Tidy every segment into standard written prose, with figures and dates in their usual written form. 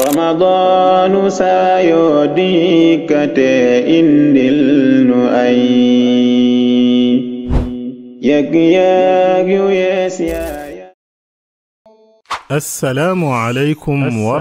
رمضان سايوديك إندل نؤي يك يسيا. assalaamu aleykum wa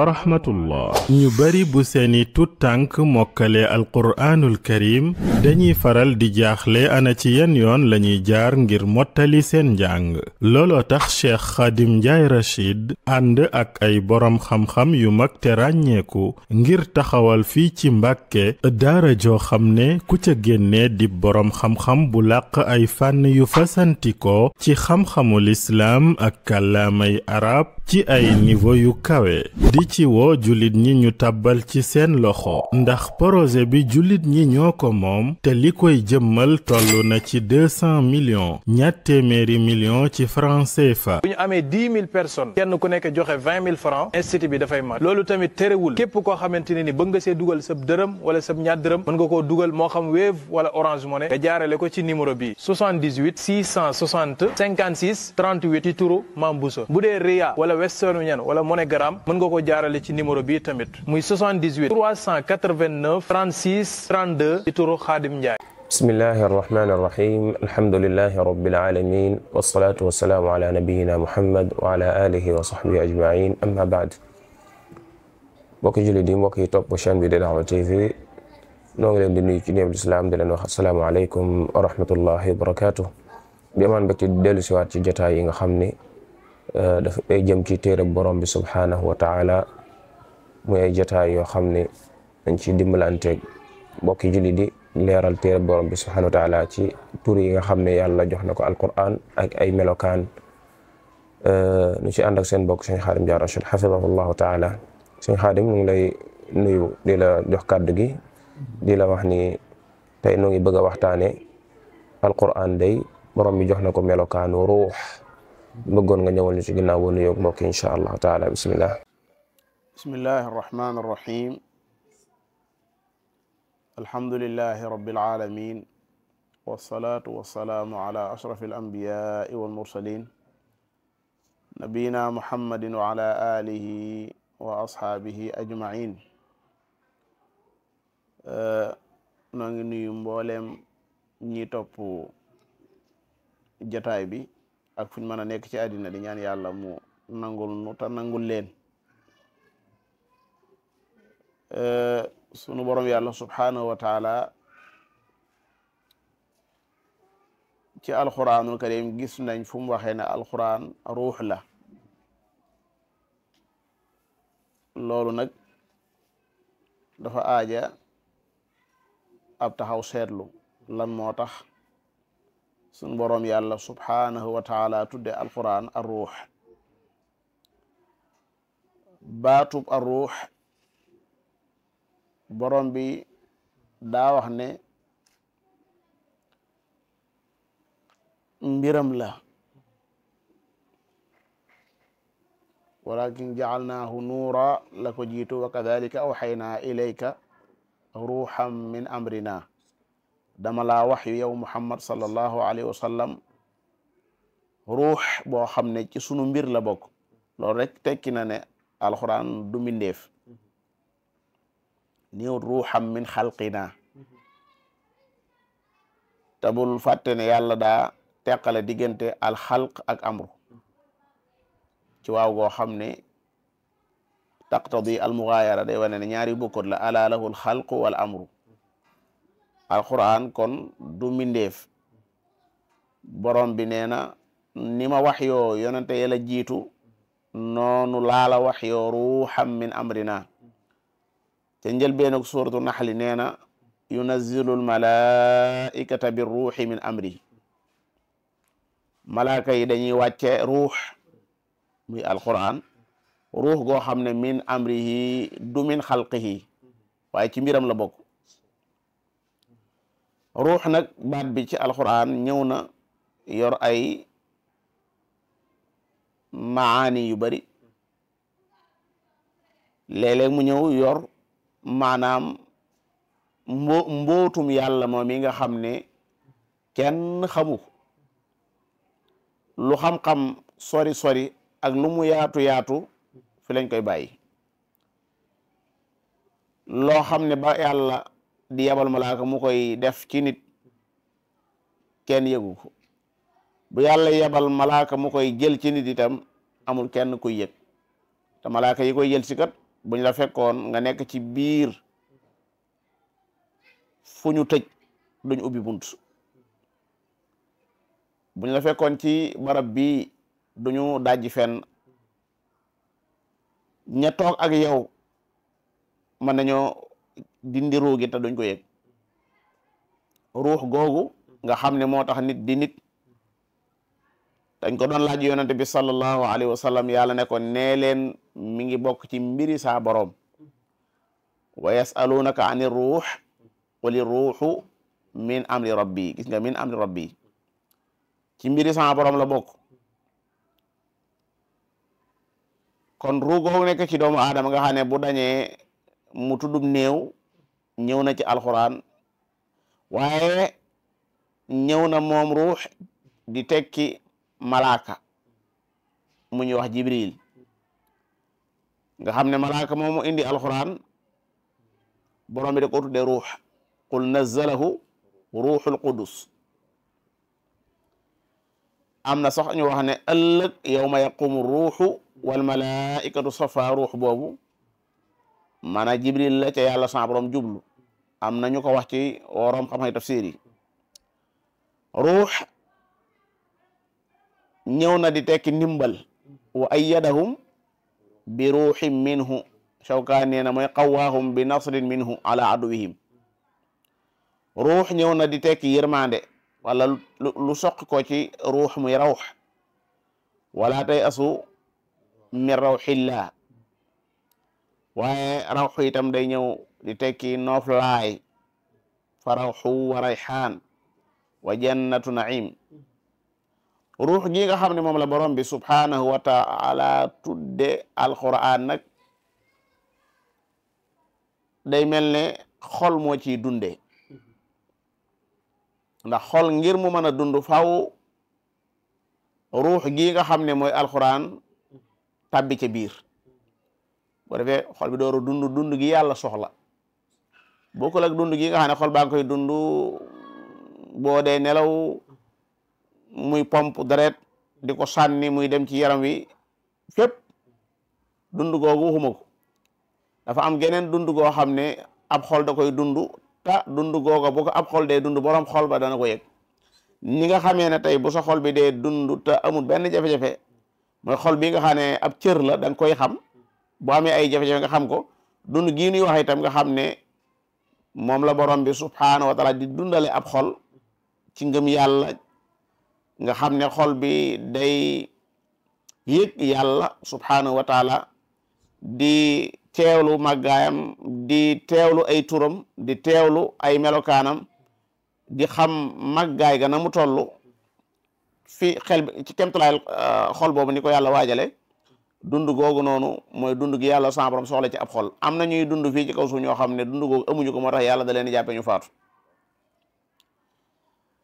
rahmatullah ñu bari bu seeni tut tànk mokkale alquraanul karim dañuy faral di jaaxle ana ci yan yoon lañuy jaar ngir mottali seen njàng. looloo tax Cheikh Khadim Ndiaye Rachid ànd ak ay boroom xam-xam yu mag te ràññeeku ngir taxawal fii ci Mbàkke daara joo xam ne ku ca génnee di boroom xam-xam bu làq ay fànn yu fasantikoo ci xam-xamul islaam ak kàllaamay arab ci ay niveau yu kawe di ci woo jullit ñi ñu tàbbal ci seen loxo ndax projet bi jullit ñi ñoo ko moom te li koy jëmmal toll na ci 200 millions ñaar téeméeri millions ci francs CFA. bu ñu amee 10 000 personnes kenn ku nekk joxe 20 000 francs institut bi dafay mat. loolu tamit terewul képp koo xamante ne ni bëgg nga see dugal sab dërëm wala sab ñaar dërëm mën nga koo dugal moo xam Wave wala Orange Money nga jaarale ko ci numéro bi 78 660 56 38 ci turu Mame Bousso. bu dee Ria wala Western Union wala MoneyGram mën nga ko jaarale ci numéro bi tamit muy 78 389 36 32 ci turu Khadim Ndiaye. bismillahi arrahmani irrahim alhamdulilahi rabbil alamin wassalatu wassalaamu ala nabiyina muhammad wa ala alihi wa sahbihi ajmain amma baad. mbokki jullit yi mbokk yi topp chaîne bi di Dahwa TV noo ngi leen di nuyu ci néew lislaam di leen wax assalaamu aleykum wa rahmatullahi wa barakatuh. bi amaan mbégte di dellu siwaat ci jotaay yi nga xam ni dafa ay jëm ci téereb borom bi subhaanahu wa taala muy ay jotaay yoo xam ne dañ ci dimbalanteeg mbokki jullit di leeral téereb borom bi subhaanahu wa taala ci tur yi nga xam ne yàlla jox na ko alquran ak ay melokaan nu ci ànd ak seen bokk Sëñ Xaadim Ndiaye Rachid xafidahullahu taala. Sëñ Xaadim mu ngi lay nuyu di la jox kàddu gi di la wax ni tey noo ngi bëgg a waxtaane alquran day borom bi jox na ko melokaanu ruux bëggoon nga ñëwal ñu ci ginnaaw boo nuyoo mbokk yi incha allahu taala. bismillah. bismillahi arrahmani arrahim alhamdulillahi rabbil alamin wassalatu wassalaamu ala ashrafil anbiyai wal mursalin nabiyina muhammadin wa ala alihi wa ashaabihi ajmain. noo ngi nuyu mbooleem ñi topp jataay bi ak fuñ mën a nekk ci àddina di ñaan yàlla mu nangul nu ta nangul leen. sunu borom yàlla subhaanahu wa taala ci alquranul karim gis nañ fu mu waxee ne alquran ruux la. loolu nag dafa aaja ab taxaw seetlu lan moo tax sunu borom yàlla subhaanahu wa taala tudde alquran ar ruux. baatub ar ruux borom bi daa wax ne mbiram la walakin jacalnaahu nuura la ko jiitu wa kadalika awxaynaa ilayka ruuxan min amrina dama laa wax yu yow muhammad sallallahu alayhi wa sallam ruux boo xam ne ci sunu mbir la bokk. loolu rek tekki na ne alxuraan du mbindeef niwut ruuxam min xalqina te bul fàtte ne yàlla daa teqale diggante alxalq ak amru ci waaw goo xam ne taqtadi almugaayara day wane ne ñaari bokkut la ala lahu alxalqu wal amru. alquran kon du mbindeef borom bi nee na ni ma wax yoo yonente yàlla jiitu noonu laala wax yoo ruuxam min amrina. te njëlbeen ak suuratu naxli nee na yunazzilu almalaikata bi ruuxi min amri. malaaka yi dañuy wàcce ruux muy alquran ruux goo xam ne min amrihi du min xalqihi waaye ci mbiram la bokk. ruux nag baat bi ci alquran ñëw na yor ay maani yu bari léeg-léeg mu ñëw yor maanaam mbootum yàlla moom mi nga xam ne kenn xamu lu xam-xam sori ak lu mu yaatu fi lañ koy bàyyi. loo xam ne ba yàlla di yabal malaaka mu koy def ci nit kenn yëgu ko bu yàlla yabal malaaka mu koy jël ci nit itam amul kenn kuy yëg te malaaka yi koy jël si kat buñ la fekkoon nga nekk ci biir fu ñu tëj duñ ubbi bunt buñ la fekkoon ci barab bi duñu dajji fenn ña toog ak yow mën nañoo dindi ruu gi te duñ ko yëg ruux googu nga xam ne moo tax nit di nit dañ ko doon laaj yonente bi sallallahu alayhi wa sallam yàlla ne ko nee leen mi ngi bokk ci mbiri saa boroom wa yasalunaka ani ruux quli ruuxu min amri rabbi gis nga min amri rabbi ci mbiri saa boroom la bokk kon ruu googu nekk ci doomu aadama nga xam ne bu dañee mu tuddum néew ñëw na ci alxuraan waaye ñëw na moom ruux di tekki malaaka mu ñuy wax jibril nga xam ne malaaka moomu indi alxuraan borom bi da ko tudde ruux qul nazzalahu ruuxul qudus am na sax ñu wax ne ëllëg yawma yaqumu ruuxu wal malaikatu safa ruux boobu maanaam jibril la ca yàlla sa borom jublu am na ñu ko wax ci worom xam-xam tafsir yi ruux ñëw na di tekki ndimbal wa ayyadahum bi ruuxin minhu Shawkaani nee na mooy qawwaahum bi nasrin minhu ala aduwihim ruux ñëw na di tekki yërmande wala lu soq ko ci ruux muy rawx wala tay asu min rawxillah waaye rawxu itam day ñëw di tekki nooflaay fa rawxu wa rayxaan wa jannatu naim ruux gi nga xam ne moom la borom bi subhanahu wa taala tudde alquran nag day mel ne xol moo ciy dunde ndax xol ngir mu mën a dund faw ruux gi nga xam ne mooy alquran tabbi ca biir boo defee xol bi dooru dund gi yàlla soxla bokkul ak dund gi nga xam ne xol baa ngi koy dund boo dee nelaw muy pompe deret di ko sànni muy dem ci yaram wi fépp dund googu waxuma ko dafa am geneen dund goo xam ne ab xol da koy dund ta dund googa bu ko ab xol dee dund borom xol ba dana ko yëg ni nga xamee ne tey bu sa xol bi dee dund te amul benn jafe-jafe mooy xol bi nga xam ne ab cër la da nga koy xam boo amee ay jafe-jafe nga xam ko dund gii nuy wax itam nga xam ne moom la borom bi subhanahu wa taala di dundale ab xol ci ngëm yàlla nga xam ne xol bi day yëg yàlla subhanahu wa taala di teewlu màggaayam di teewlu ay turam di teewlu ay melokaanam di xam màggaay ga na mu toll fi xel bi ci kemtulaay xol boobu ni ko yàlla waajale dund googu noonu mooy dund gi yàlla sa borom soxla ci ab xol am na ñuy dund fii ci kaw suuf ñoo xam ne dund googu amuñu ko moo tax yàlla da leen di jàppe ñu faatu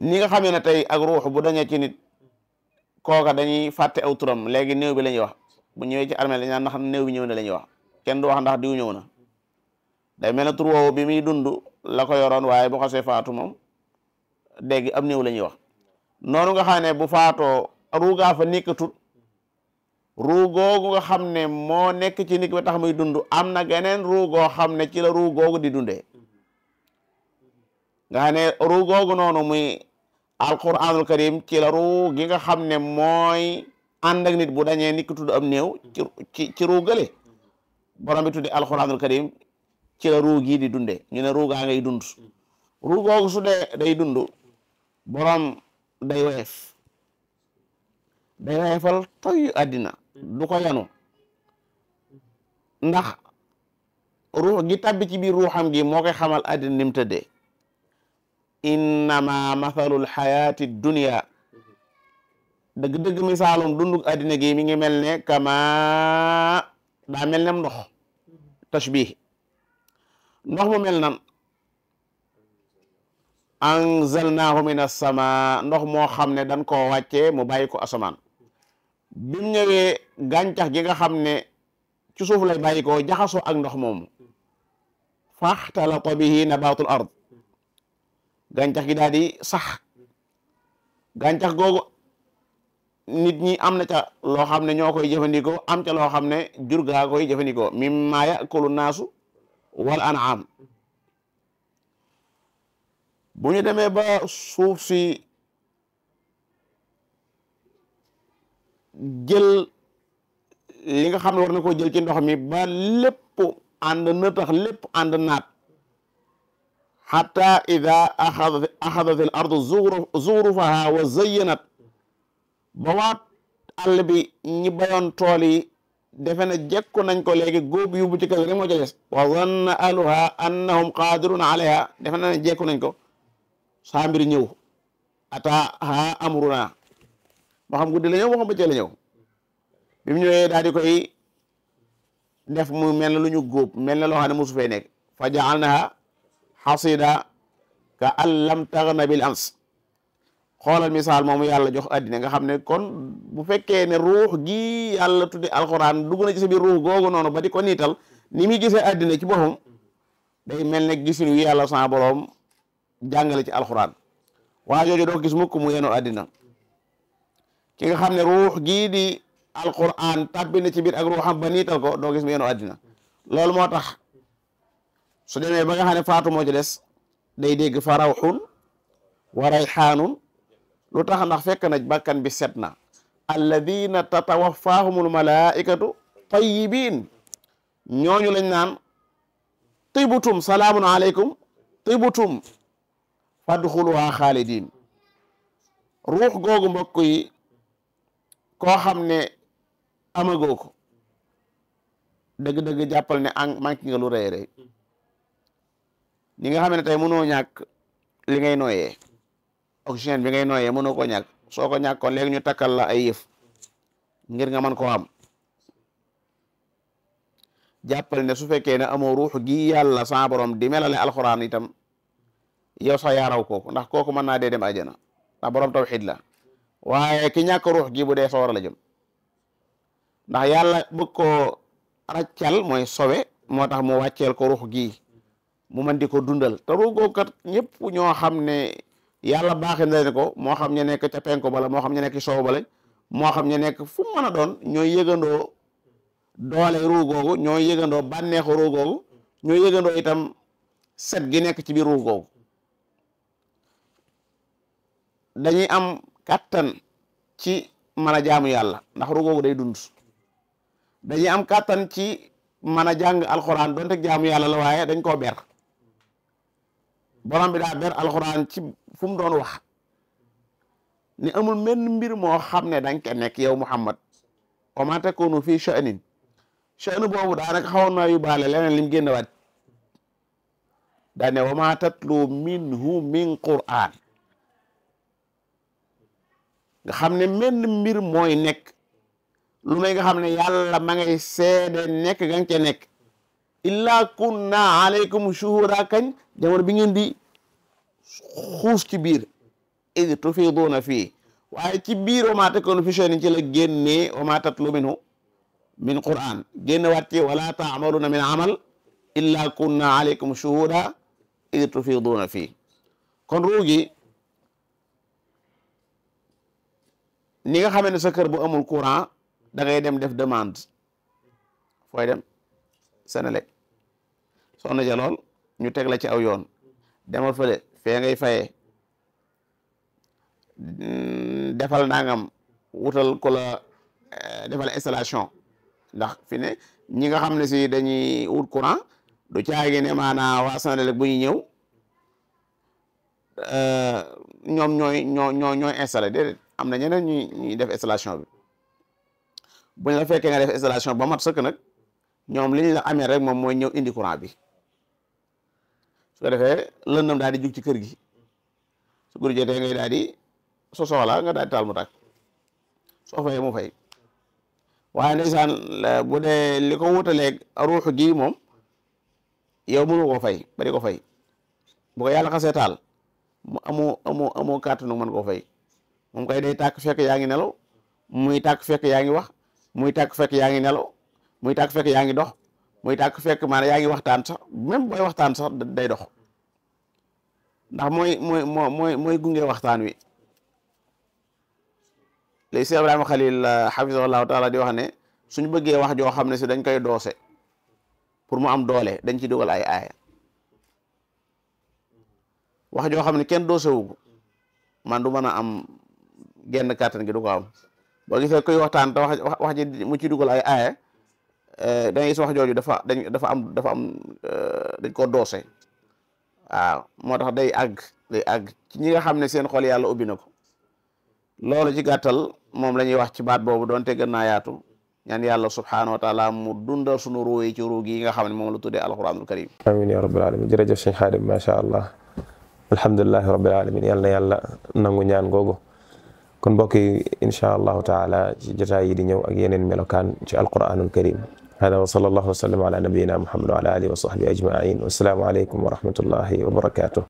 ni nga xamee ne tey ak ruux bu dañee ci nit kooka dañuy fàtte aw turam léegi néew bi la ñuy wax bu ñëwee ci armée la ñu naan ndax néew bi ñëw na la ñuy wax kenn du wax ndax diw ñëw na day mel ne tur woowu bi muy dund la ko yoroon waaye bu xasee faatu moom dégg am néew la ñuy wax noonu nga xam ne bu faatoo ruugaa fa nekkatut ruu googu nga xam ne moo nekk ci nit ba tax muy dund am na geneen ruu goo xam ne ci la ruu googu di dundee nga xam ne ruu googu noonu muy alquranul karim ci la ruu gi nga xam ne mooy ànd ak nit bu dañee nit ki tudd am néew ci ruu gële borom bi tudde alquranul karim ci la ruu gii di dundee ñu ne ruu gaa ngay dund ruu googu su dee day dund borom day woyefal toy àddina du ko yanu ndax ruux gi tabbi ci biir ruuxam gi moo koy xamal àddina ni mu tëddee innama mathalul xayaati dunia dëgg-dëgg misaalum dundug àddina gi mi ngi mel ne kama daa mel nem ndox tashbih ndox mu mel nan anzalnaahu min as-sama ndox moo xam ne dañ koo wàccee mu bàyyi ko asamaan bi mu ñëwee gàncax gi nga xam ne ci suuf lay bàyyi ko jaxasoo ak ndox moomu faxtalata bihi nabaatul ard gàncax gi daal di sax gàncax googu nit ñi am na ca loo xam ne ñoo koy jëfandikoo am ca loo xam ne jur gaa koy jëfandikoo mimma yakulu naasu wal an'am bu ñu demee ba suuf si jël li nga xam ne war na koo jël ci ndox mi ba lépp ànd nëtax lépp ànd naat xatta ida axadat al ardu zurufaha wa zayyanat ba waat àll bi ñi bayoon tool yi defe na jekku nañ ko léegi góob yóbbu ci kër rek moo ci des wa zanna ahluha annahum qadiruna alayha defe na ne jekku nañ ko saa mbir ñëw ataaha amruna moo xam guddi la ñëw moo xam bëccëg la ñëw bi mu ñëwee daal di koy def mu mel na lu ñu góob mel na loo xam ne mosu fee nekk fa jaalnaha xasida ka an lam taghna bil ams xoolal misaal moomu yàlla jox addina nga xam ne kon bu fekkee ne ruux gi yàlla tudde alxuraan dugg na ci sa biir ruux googu noonu ba di ko niital ni muy gisee addina ci boppam day mel ne gisin wi yàlla sa boroom jàngale ci alxuraan waa jooju doo gis mukk mu yenu addina ki nga xam ne ruux gii di alquran tàbbi na ci biir ak ruuxam ba niital ko doo gis mu yenu àddina loolu moo tax su demee ba nga xam ne faatu moo ci des day dégg fa rawxun wa rayxaanun lu tax ndax fekk na bakkan bi set na alladina tatawaffahumul malaikatu tayyibin ñooñu lañ naan tibutum salaamun aleykum tibutum fadxuluha xaalidin ruux googu mbokk yi koo xam ne amagoo ko dëgg-dëgg jàppal ne manqué nga lu rëy rëy ñi nga xam ne tey mënoo ñàkk li ngay nooyee oxygène bi ngay nooyee mënoo ko ñàkk soo ko ñàkkoon léegi ñu takkal la ay yëf ngir nga mën koo am jàppal ne su fekkee ne amoo ruux gi yàlla sa borom di melale alxuraan itam yow sax yaaraw kooku ndax kooku mën naa dee dem àjjana ndax borom tawxiid la waaye ki ñàkk ruux gi bu dee sawara la jëm ndax yàlla bëgg koo raccal mooy sowe moo tax mu wàcceel ko ruux gi mu mën di ko dundal te ruux googu kat ñëpp ñoo xam ne yàlla baaxee na leen ko moo xam ñu nekk ca penko bala moo xam ñu nekk soow bala moo xam ñu nekk fu mën a doon ñooy yëgandoo doole ruux googu ñooy yëgandoo bànneexu ruux googu ñooy yëgandoo itam set gi nekk ci biir ruux googu dañuy am kàttan ci mën a jaamu yàlla ndax ruux googu day dund dañuy am kàttan ci mën a jàng alxuraan donte jaamu yàlla la waaye dañ koo ber borom bi daa ber alxuraan ci fu mu doon wax ni amul menn mbir moo xam ne dañ ko nekk yow Muhammad wa ma takunu fii sha'nin sha'nu boobu daanaka xawoon naa yóbbaale leneen lim génn waat daa ne wa ma tatlu minhu min qur'an nga xam ne menn mbir mooy nekk lu may nga xam ne yàlla ma ngay seede nekk nga ca nekk illa kunna alaykum shuhuda kañ jamono bi ngeen di xuus ci biir id tufiduna fii waaye ci biir wa ma takunu fi shay'in ci la génnee wa ma tatlu minhu min qur'an génn waat ci wala ta'maluna min amal illa kunna alaykum shuhuda id tufiduna fii kon ruugi ni nga xamee ne sa kër bu amul courant da ngay dem def demande fooy dem Senelec soxna ja lool ñu teg la ci aw yoon demal fële fee ngay fayee defal nangam wutal ko la defal installation ndax fi ne ñi nga xam ne si dañuy wut courant du caagi ne maanaa waa Senelec bu ñu ñëw ñoom ñooy installé déedéet am na ñeneen ñuy def installation bi buñ la fekkee nga def installation ba mat sëkk nag ñoom liñ la amee rek moom mooy ñëw indi courant bi su ko defee lëndëm daal di jug ci kër gi su guddi jotee ngay daal di soo soxla nga daal di taal mu tàkk soo fayee mu fay waaye ndeysaan bu dee li ko wutaleeg ruux gi moom yow mënu ko fay ba di ko fay bu ko yàlla xasee taal mu amoo kàttanu mën koo fay moom kay day tàkk fekk yaa ngi nelaw muy tàkk fekk yaa ngi wax muy tàkk fekk yaa ngi nelaw muy tàkk fekk yaa ngi dox muy tàkk fekk maanaam yaa ngi waxtaan sax même booy waxtaan sax day dox ndax mooy gunge waxtaan wi léegi Cheikh Ibrahima Khalil hafizahullahu taala di wax ne suñ bëggee wax joo xam ne si dañ koy doose pour mu am doole dañ ci dugal ay aaya wax joo xam ne kenn doose wu man du mën a am genn kàttan gi du ko am boo gisee koy waxtaan te wax ji mu ci dugal ay aaya da ngay gis wax jooju dafa am dañ ko doose waaw moo tax day àgg ci ñi nga xam ne seen xol yàlla ubbi na ko loolu ci gàttal moom la ñuy wax ci baat boobu doonte gën naa yaatu ñaan yàlla subhaanahu wa taala mu dundal sunu ruu yi ci ruu gi nga xam ne moom la tuddee alquranul karim amin ya rabbil alamin jërëjëf sëñ Xaadim macha allah alhamdulilahi rabbil alamin yàlla na yàlla nangu ñaan googu kon mbokk yi insha allahu taala ci jotaay yi di ñëw ak yeneen melokaan ci alquranul karim hada wa sallallahu wa sallam ala nabiyyina muhammad wa ala alihi wa sahbihi ajmain wassalaamu aleykum wa rahmatullahi wa barakatuh